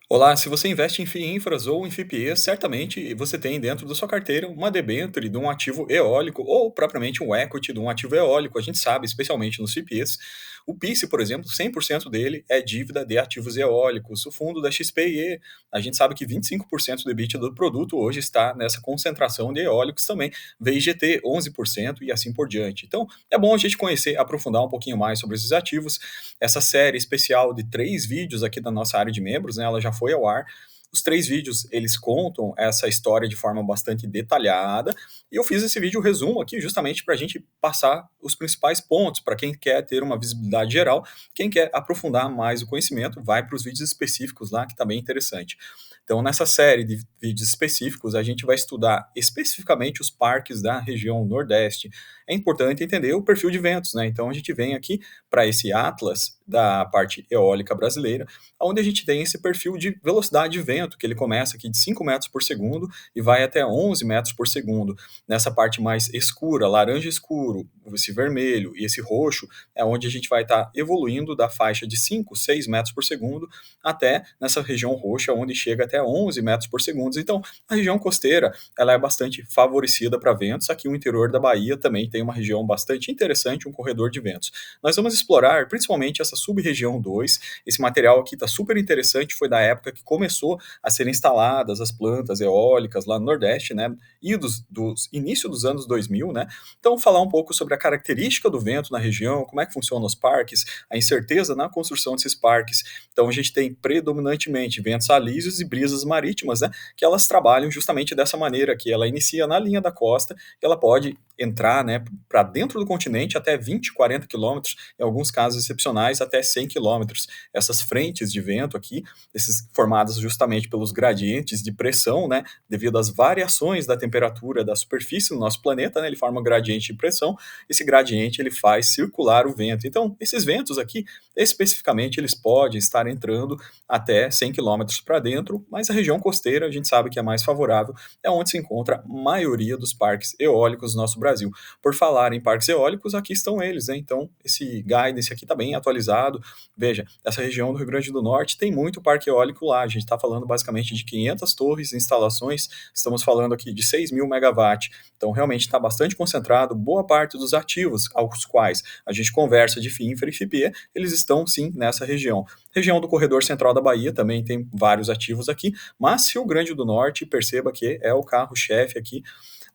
Olá, se você investe em FII infras ou em FIPE, certamente você tem dentro da sua carteira uma debênture de um ativo eólico ou propriamente um equity de um ativo eólico. A gente sabe, especialmente nos FIPEs, o PICE, por exemplo, 100% dele é dívida de ativos eólicos. O fundo da XPIE, a gente sabe que 25% do EBITDA do produto hoje está nessa concentração de eólicos também. VIGT, 11% e assim por diante. Então, é bom a gente conhecer, aprofundar um pouquinho mais sobre esses ativos. Essa série especial de 3 vídeos aqui da nossa área de membros, né, ela já foi ao ar. Os 3 vídeos, eles contam essa história de forma bastante detalhada, e eu fiz esse vídeo resumo aqui justamente para a gente passar os principais pontos, para quem quer ter uma visibilidade geral, quem quer aprofundar mais o conhecimento, vai para os vídeos específicos lá, que está bem interessante. Então, nessa série de vídeos específicos, a gente vai estudar especificamente os parques da região Nordeste. É importante entender o perfil de ventos, né? Então, a gente vem aqui para esse atlas da parte eólica brasileira, onde a gente tem esse perfil de velocidade de vento, que ele começa aqui de 5 metros por segundo e vai até 11 metros por segundo. Nessa parte mais escura, laranja escuro, esse vermelho e esse roxo, é onde a gente vai estar evoluindo da faixa de 5, 6 metros por segundo até nessa região roxa, onde chega até 11 metros por segundo. Então, a região costeira, ela é bastante favorecida para ventos. Aqui o interior da Bahia também tem uma região bastante interessante, um corredor de ventos. Nós vamos explorar principalmente essa sub-região 2. Esse material aqui está super interessante, foi da época que começou a ser instaladas as plantas eólicas lá no Nordeste, né? E dos início dos anos 2000, né? Então, falar um pouco sobre a característica do vento na região, como é que funcionam os parques, a incerteza na construção desses parques. Então, a gente tem predominantemente ventos alísios e brisas marítimas, né? Que elas trabalham justamente dessa maneira, que ela inicia na linha da costa e ela pode entrar, né, para dentro do continente até 20, 40 quilômetros, em alguns casos excepcionais até 100 quilômetros. Essas frentes de vento aqui, esses formadas justamente pelos gradientes de pressão, né, devido às variações da temperatura da superfície do nosso planeta, né, ele forma um gradiente de pressão. Esse gradiente ele faz circular o vento. Então, esses ventos aqui, especificamente, eles podem estar entrando até 100 quilômetros para dentro, mas a região costeira a gente sabe que é mais favorável, é onde se encontra a maioria dos parques eólicos do nosso Brasil. Por falar em parques eólicos, aqui estão eles, né? Então, esse guidance aqui está bem atualizado. Veja, essa região do Rio Grande do Norte tem muito parque eólico lá. A gente está falando basicamente de 500 torres, instalações, estamos falando aqui de 6.000 megawatts. Então, realmente está bastante concentrado. Boa parte dos ativos aos quais a gente conversa de FIINFRA e FIPE, eles estão sim nessa região. Região do corredor central da Bahia também tem vários ativos aqui, mas Rio Grande do Norte, perceba que é o carro-chefe aqui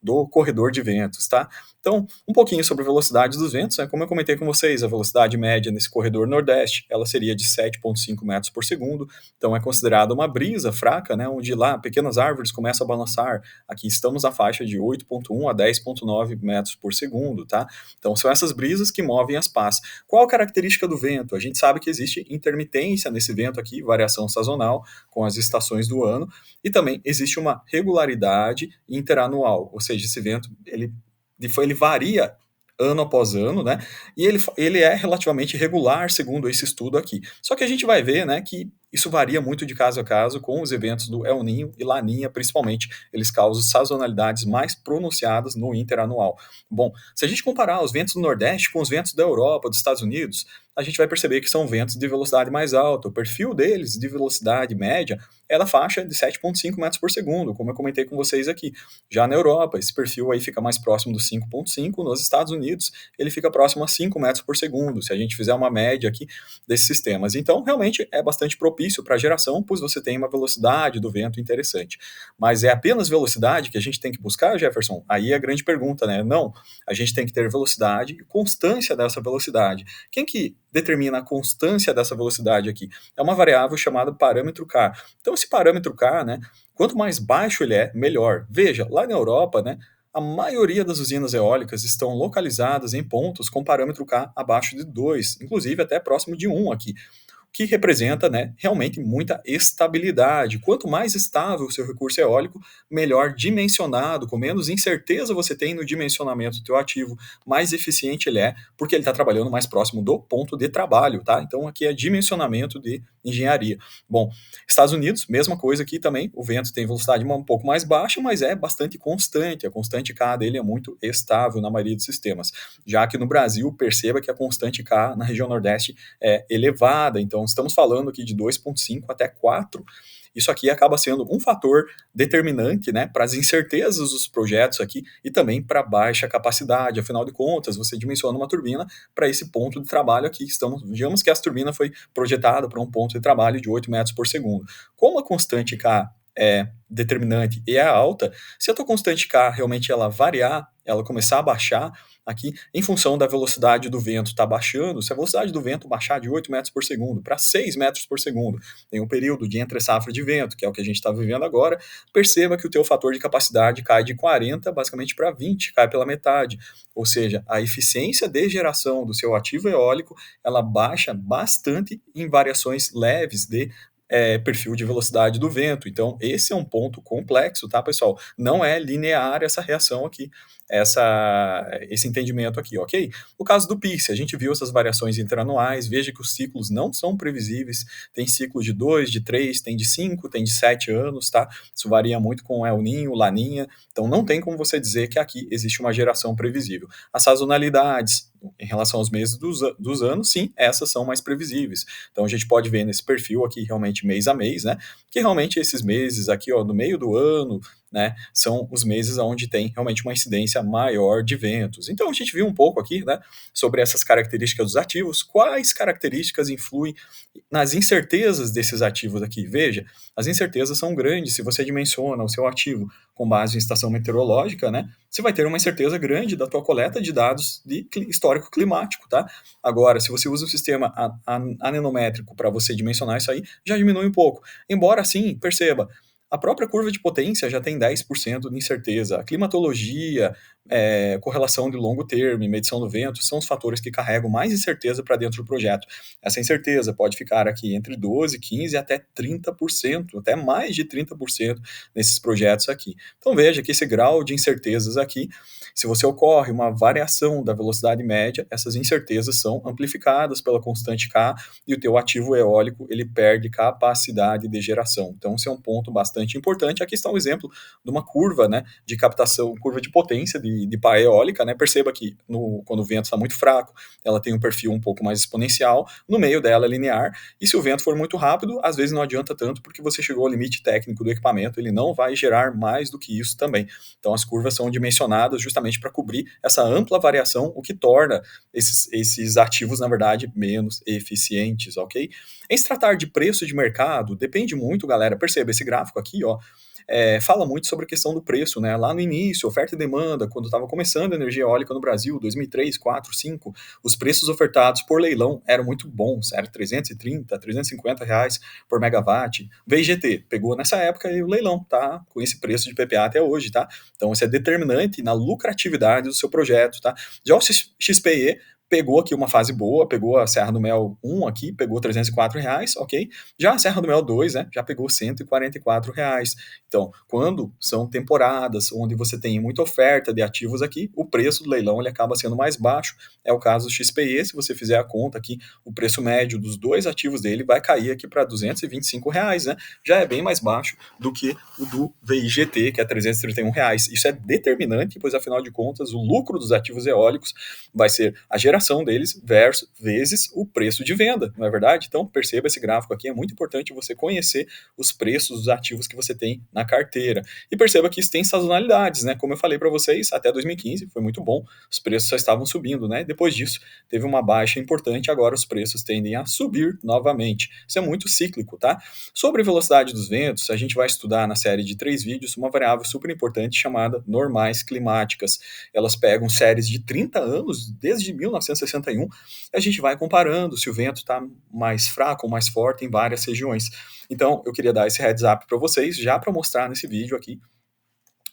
do corredor de ventos, tá? Então, um pouquinho sobre a velocidade dos ventos, né? Como eu comentei com vocês, a velocidade média nesse corredor nordeste, ela seria de 7,5 metros por segundo, então é considerada uma brisa fraca, né? Onde lá pequenas árvores começam a balançar. Aqui estamos na faixa de 8,1 a 10,9 metros por segundo, tá? Então, são essas brisas que movem as pás. Qual a característica do vento? A gente sabe que existe intermitência nesse vento aqui, variação sazonal com as estações do ano, e também existe uma regularidade interanual, ou seja, esse vento ele varia ano após ano, né? E ele é relativamente regular, segundo esse estudo aqui. Só que a gente vai ver, né, que isso varia muito de caso a caso com os eventos do El Niño e Laninha, principalmente. Eles causam sazonalidades mais pronunciadas no interanual. Bom, se a gente comparar os ventos do Nordeste com os ventos da Europa, dos Estados Unidos, a gente vai perceber que são ventos de velocidade mais alta. O perfil deles de velocidade média é da faixa de 7,5 metros por segundo, como eu comentei com vocês aqui. Já na Europa, esse perfil aí fica mais próximo dos 5,5. Nos Estados Unidos, ele fica próximo a 5 metros por segundo, se a gente fizer uma média aqui desses sistemas. Então, realmente é bastante propício para a geração, pois você tem uma velocidade do vento interessante. Mas é apenas velocidade que a gente tem que buscar, Jefferson? Aí é a grande pergunta, né? Não, a gente tem que ter velocidade e constância dessa velocidade. Quem que determina a constância dessa velocidade aqui? É uma variável chamada parâmetro K. Então, esse parâmetro K, né, quanto mais baixo ele é, melhor. Veja, lá na Europa, né, a maioria das usinas eólicas estão localizadas em pontos com parâmetro K abaixo de 2, inclusive até próximo de 1 aqui, que representa, né, realmente muita estabilidade. Quanto mais estável o seu recurso eólico, melhor dimensionado, com menos incerteza você tem no dimensionamento do seu ativo, mais eficiente ele é, porque ele está trabalhando mais próximo do ponto de trabalho, tá? Então aqui é dimensionamento de engenharia. Bom, Estados Unidos, mesma coisa aqui também, o vento tem velocidade um pouco mais baixa, mas é bastante constante, a constante K dele é muito estável na maioria dos sistemas. Já que no Brasil, perceba que a constante K na região Nordeste é elevada, então Então, estamos falando aqui de 2,5 até 4. Isso aqui acaba sendo um fator determinante, né, para as incertezas dos projetos aqui e também para baixa capacidade. Afinal de contas, você dimensiona uma turbina para esse ponto de trabalho aqui. Digamos que essa turbina foi projetada para um ponto de trabalho de 8 metros por segundo. Como a constante K é determinante e é alta, se a tua constante K realmente ela variar, ela começar a baixar aqui, em função da velocidade do vento está baixando, se a velocidade do vento baixar de 8 metros por segundo para 6 metros por segundo, tem um período de entre-safra de vento, que é o que a gente está vivendo agora, perceba que o teu fator de capacidade cai de 40 basicamente para 20, cai pela metade. Ou seja, a eficiência de geração do seu ativo eólico, ela baixa bastante em variações leves de perfil de velocidade do vento. Então, esse é um ponto complexo, tá, pessoal? Não é linear essa reação aqui, esse entendimento aqui, ok? No caso do PIX, a gente viu essas variações interanuais, veja que os ciclos não são previsíveis, tem ciclo de 2, de 3, tem de 5, tem de 7 anos, tá? Isso varia muito com El Ninho, Laninha, então não tem como você dizer que aqui existe uma geração previsível. As sazonalidades, em relação aos meses dos anos, sim, essas são mais previsíveis. Então a gente pode ver nesse perfil aqui realmente mês a mês, né? Que realmente esses meses aqui, ó, no meio do ano, né, são os meses onde tem realmente uma incidência maior de ventos. Então a gente viu um pouco aqui, né, sobre essas características dos ativos, quais características influem nas incertezas desses ativos aqui. Veja, as incertezas são grandes. Se você dimensiona o seu ativo com base em estação meteorológica, né, você vai ter uma incerteza grande da tua coleta de dados de histórico climático, tá? Agora, se você usa o sistema anenométrico para você dimensionar isso aí, já diminui um pouco. Embora assim, perceba, a própria curva de potência já tem 10% de incerteza. A climatologia, correlação de longo termo e medição do vento são os fatores que carregam mais incerteza para dentro do projeto. Essa incerteza pode ficar aqui entre 12, 15 até 30%, até mais de 30% nesses projetos aqui. Então veja que esse grau de incertezas aqui, se você ocorre uma variação da velocidade média, essas incertezas são amplificadas pela constante K e o teu ativo eólico ele perde capacidade de geração. Então esse é um ponto bastante importante. Aqui está um exemplo de uma curva, né, de captação, curva de potência de pá eólica, né? Perceba que quando o vento está muito fraco, ela tem um perfil um pouco mais exponencial, no meio dela é linear, e se o vento for muito rápido, às vezes não adianta tanto, porque você chegou ao limite técnico do equipamento, ele não vai gerar mais do que isso também. Então as curvas são dimensionadas justamente para cobrir essa ampla variação, o que torna esses ativos, na verdade, menos eficientes, ok? Em se tratar de preço de mercado, depende muito, galera. Perceba, esse gráfico aqui, ó, fala muito sobre a questão do preço, né? Lá no início, oferta e demanda, quando estava começando a energia eólica no Brasil, 2003, 4, 5, os preços ofertados por leilão eram muito bons, era 330, 350 reais por megawatt. VGT pegou nessa época e o leilão, tá? Com esse preço de PPA até hoje, tá? Então isso é determinante na lucratividade do seu projeto, tá? Já o XPE pegou aqui uma fase boa, pegou a Serra do Mel 1 aqui, pegou 304 reais, ok? Já a Serra do Mel 2, né, já pegou 144 reais. Então, quando são temporadas onde você tem muita oferta de ativos aqui, o preço do leilão ele acaba sendo mais baixo. É o caso do XPE, se você fizer a conta aqui, o preço médio dos dois ativos dele vai cair aqui para 225 reais, né? Já é bem mais baixo do que o do VIGT, que é 331 reais. Isso é determinante, pois afinal de contas, o lucro dos ativos eólicos vai ser a geração deles vezes o preço de venda, não é verdade? Então, perceba esse gráfico aqui, é muito importante você conhecer os preços dos ativos que você tem na carteira. E perceba que isso tem sazonalidades, né? Como eu falei para vocês, até 2015 foi muito bom, os preços só estavam subindo, né? Depois disso, teve uma baixa importante, agora os preços tendem a subir novamente. Isso é muito cíclico, tá? Sobre velocidade dos ventos, a gente vai estudar na série de 3 vídeos uma variável super importante chamada normais climáticas. Elas pegam séries de 30 anos, desde 1961, e a gente vai comparando se o vento está mais fraco ou mais forte em várias regiões. Então, eu queria dar esse heads up para vocês, já para mostrar nesse vídeo aqui,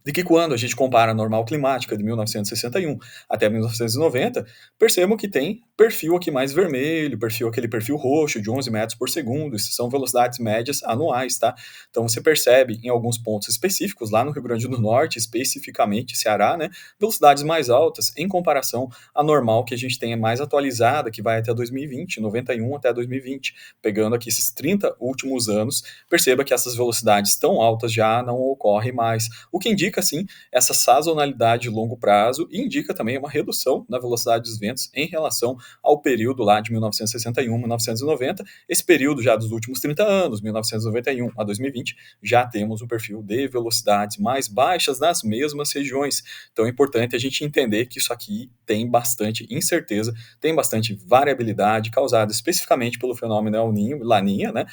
de que quando a gente compara a normal climática de 1961 até 1990, percebam que tem perfil aqui mais vermelho, aquele perfil roxo de 11 metros por segundo, isso são velocidades médias anuais, tá? Então você percebe em alguns pontos específicos, lá no Rio Grande do Norte, especificamente Ceará, né, velocidades mais altas em comparação à normal que a gente tem mais atualizada, que vai até 2020, 91 até 2020, pegando aqui esses 30 últimos anos, perceba que essas velocidades tão altas já não ocorrem mais, o que indica indica sim essa sazonalidade de longo prazo e indica também uma redução na velocidade dos ventos em relação ao período lá de 1961, 1990. Esse período já dos últimos 30 anos, 1991 a 2020, já temos um perfil de velocidades mais baixas nas mesmas regiões. Então é importante a gente entender que isso aqui tem bastante incerteza, tem bastante variabilidade causada especificamente pelo fenômeno El Niño e Laninha, né?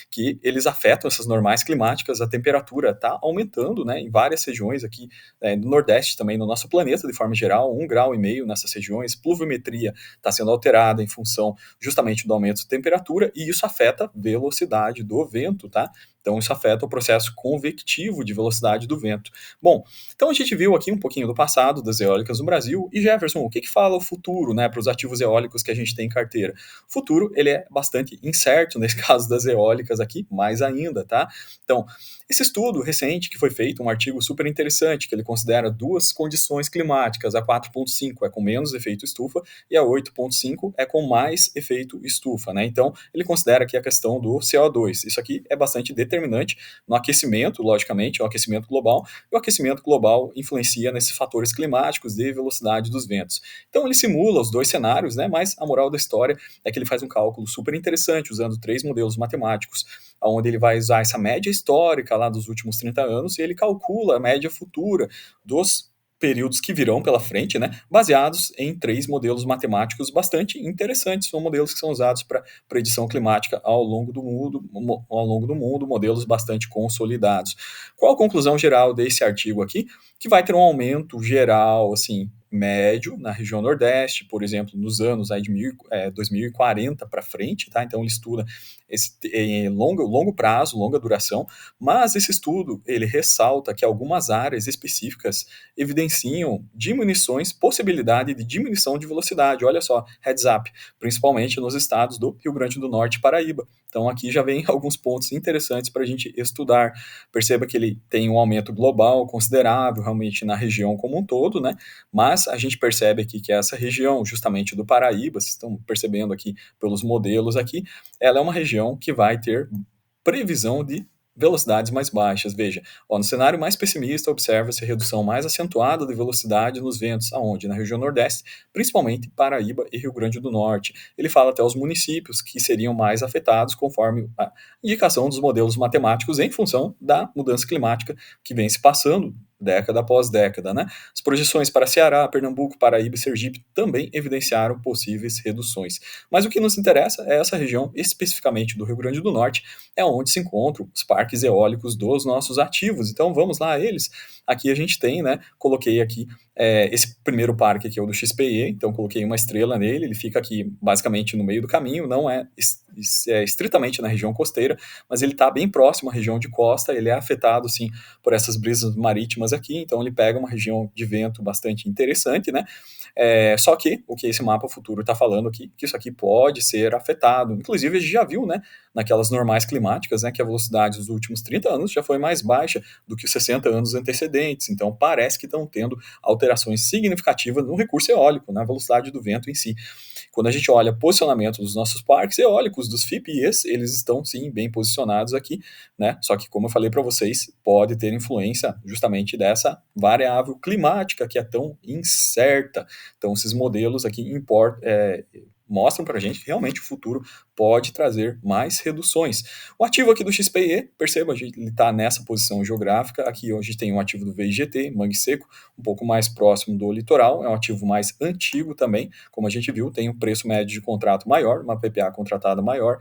Que eles afetam essas normais climáticas, a temperatura está aumentando, né, em várias regiões aqui no Nordeste também, no nosso planeta de forma geral, 1,5 graus nessas regiões, pluviometria está sendo alterada em função justamente do aumento de temperatura, e isso afeta a velocidade do vento, tá? Então, isso afeta o processo convectivo de velocidade do vento. Bom, então a gente viu aqui um pouquinho do passado das eólicas no Brasil. E Jefferson, o que fala o futuro, né, para os ativos eólicos que a gente tem em carteira? O futuro, ele é bastante incerto, nesse caso das eólicas aqui, mais ainda, tá? Então, esse estudo recente que foi feito, um artigo super interessante, que ele considera duas condições climáticas, a 4.5 é com menos efeito estufa e a 8.5 é com mais efeito estufa, né? Então, ele considera aqui a questão do CO2. Isso aqui é bastante determinante no aquecimento, logicamente, o aquecimento global, e o aquecimento global influencia nesses fatores climáticos de velocidade dos ventos. Então, ele simula os dois cenários, né? Mas a moral da história é que ele faz um cálculo super interessante, usando 3 modelos matemáticos, onde ele vai usar essa média histórica lá dos últimos 30 anos e ele calcula a média futura dos períodos que virão pela frente, né, baseados em 3 modelos matemáticos bastante interessantes. São modelos que são usados para predição climática ao longo do mundo, modelos bastante consolidados. Qual a conclusão geral desse artigo aqui? Que vai ter um aumento geral, assim, médio na região Nordeste, por exemplo, nos anos aí de 2040 para frente, tá? Então ele estuda esse longo prazo, longa duração, mas esse estudo ele ressalta que algumas áreas específicas evidenciam diminuições, possibilidade de diminuição de velocidade. Olha só, heads up, principalmente nos estados do Rio Grande do Norte e Paraíba. Então aqui já vem alguns pontos interessantes para a gente estudar. Perceba que ele tem um aumento global considerável, realmente na região como um todo, né? Mas a gente percebe aqui que essa região, justamente do Paraíba, vocês estão percebendo aqui pelos modelos aqui, ela é uma região que vai ter previsão de velocidades mais baixas. Veja, ó, no cenário mais pessimista, observa-se a redução mais acentuada de velocidade nos ventos, aonde? Na região Nordeste, principalmente Paraíba e Rio Grande do Norte. Ele fala até os municípios que seriam mais afetados conforme a indicação dos modelos matemáticos em função da mudança climática que vem se passando década após década, né? As projeções para Ceará, Pernambuco, Paraíba e Sergipe também evidenciaram possíveis reduções. Mas o que nos interessa é essa região, especificamente do Rio Grande do Norte, é onde se encontram os parques eólicos dos nossos ativos. Então vamos lá a eles. Aqui a gente tem, né? Coloquei aqui esse primeiro parque aqui é o do XPE, então coloquei uma estrela nele, ele fica aqui basicamente no meio do caminho, não é estritamente na região costeira, mas ele está bem próximo à região de costa, ele é afetado sim por essas brisas marítimas aqui, então ele pega uma região de vento bastante interessante, né? Só que o que esse mapa futuro está falando aqui, que isso aqui pode ser afetado. Inclusive, a gente já viu, né, naquelas normais climáticas, né, que a velocidade dos últimos 30 anos já foi mais baixa do que os 60 anos antecedentes. Então, parece que estão tendo alterações significativas no recurso eólico, na velocidade do vento em si. Quando a gente olha o posicionamento dos nossos parques eólicos, dos FIPEs, eles estão sim bem posicionados aqui, né? Só que, como eu falei para vocês, pode ter influência justamente dessa variável climática que é tão incerta. Então, esses modelos aqui mostram para a gente que realmente o futuro pode trazer mais reduções. O ativo aqui do XPE, perceba, ele está nessa posição geográfica. Aqui a gente tem um ativo do VIGT, Mangue Seco, um pouco mais próximo do litoral, é um ativo mais antigo também, como a gente viu, tem um preço médio de contrato maior, uma PPA contratada maior.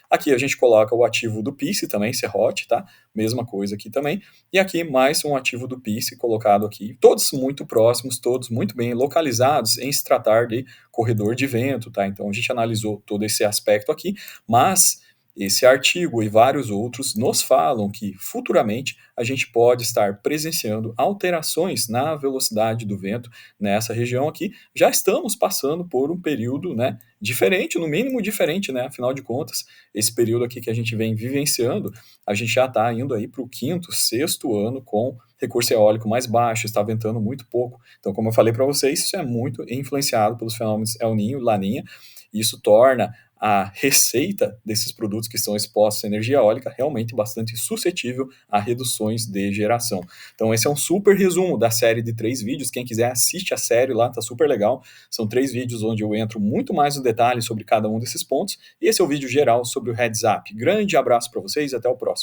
Aqui a gente coloca o ativo do PICE também, Serrote, tá? Mesma coisa aqui também. E aqui mais um ativo do PICE colocado aqui, todos muito próximos, todos muito bem localizados em se tratar de corredor de vento, tá? Então a gente analisou todo esse aspecto aqui, mas esse artigo e vários outros nos falam que futuramente a gente pode estar presenciando alterações na velocidade do vento nessa região aqui. Já estamos passando por um período, né, diferente, no mínimo diferente, né? Afinal de contas, esse período aqui que a gente vem vivenciando, a gente já está indo aí para o quinto, sexto ano com recurso eólico mais baixo, está ventando muito pouco. Então, como eu falei para vocês, isso é muito influenciado pelos fenômenos El Niño e Laninha. Isso torna a receita desses produtos que estão expostos à energia eólica realmente bastante suscetível a reduções de geração. Então esse é um super resumo da série de 3 vídeos, quem quiser assiste a série lá, tá super legal. São 3 vídeos onde eu entro muito mais no detalhe sobre cada um desses pontos, e esse é o vídeo geral sobre o Heads Up. Grande abraço para vocês e até o próximo.